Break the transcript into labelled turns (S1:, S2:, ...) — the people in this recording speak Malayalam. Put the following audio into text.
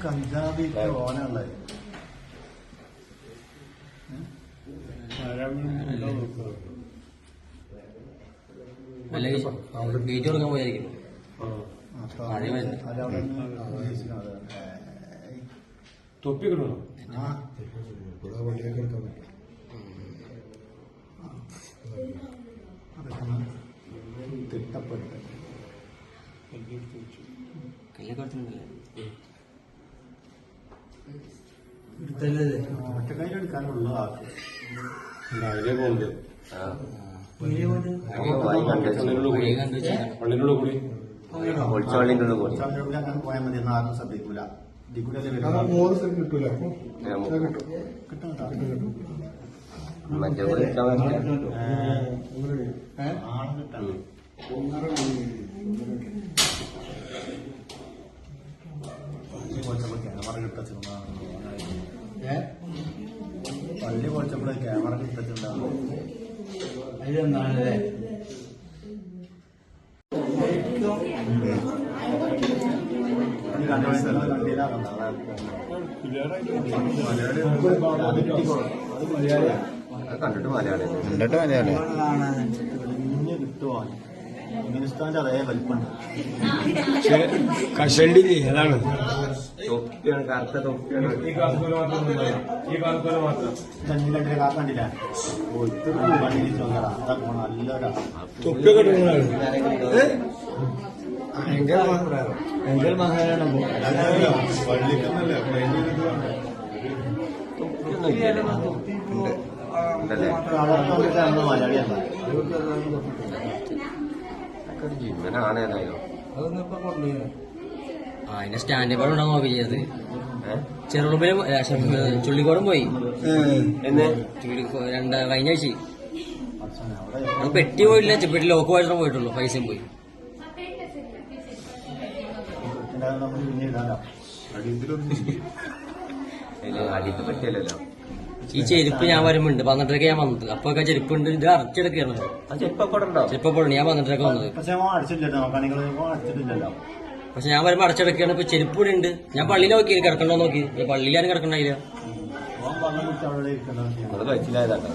S1: കഞ്ചാബി ഓനുള്ളത്
S2: ഗേറ്റ് കൊടുക്കാൻ പോയായിരിക്കും.
S3: തൊപ്പി കിട്ടണോ?
S1: തിട്ടപ്പെട്ട് ഒറ്റക്കൈ എടുക്കാനുള്ള ആൾക്ക്
S3: പള്ളിനുള്ള കൂടി
S1: അങ്ങനെ പോയാൽ മതി. ഒന്നും ആരും ശ്രദ്ധിക്കൂല. കിട്ടൂല ക്യാമറ പള്ളി പൊളിച്ചപ്പോഴേ ക്യാമറ കിട്ടച്ചിട്ടുണ്ടാവും. അതിലെന്താണല്ലേ
S4: കണ്ടിട്ട് മലയാളി
S1: കിട്ടുമോ? അഫ്ഗാനിസ്ഥാന്റെ അതേ വലിപ്പുണ്ട്.
S3: കഷണ്ടി അതാണ്
S4: തൊപ്പിയാണ്, കറുത്ത തൊപ്പിയാണ്.
S1: കണ്ടില്ല നല്ലൊരാ
S3: തൊപ്പിയൊക്കെ
S1: എങ്കിൽ മഹാനാണ് മലയാളിയല്ല.
S4: ജീവനാണ് ഏതായാലും.
S2: അതിന്റെ സ്റ്റാൻഡ് പാട് ഉണ്ടാകും നോക്കി ചെയ്തത്. ചെറുളമ്പിലും ചുള്ളിക്കോടും പോയി കഴിഞ്ഞ ആഴ്ച. പെട്ടി പോയില്ല, പെട്ടി ലോക്ക് പോയിട്ട് പോയിട്ടുള്ളൂ. പൈസയും പോയി.
S4: അടിയത്ത് പറ്റിയല്ലോ.
S2: ഈ ചെരുപ്പ് ഞാൻ വരുമ്പോണ്ട് 12:30 ഞാൻ വന്നത്. അപ്പൊ ചെരുപ്പ് ഉണ്ട്. ഇത് അറച്ചെടുക്കുകയാണ്. ചെരുപ്പോടെ ഞാൻ 12:30 വന്നത്. പക്ഷെ ഞാൻ വരുമ്പോ അടച്ചെടുക്കുകയാണ്. ഇപ്പൊ ചെരുപ്പ് കൂടെ ഉണ്ട്. ഞാൻ പള്ളിയിൽ നോക്കി കിടക്കണ്ടോ നോക്കി. പള്ളിയിലാരും കിടക്കണ്ടായില്ല.
S4: അത് കഴിച്ചില്ലായതാണ്.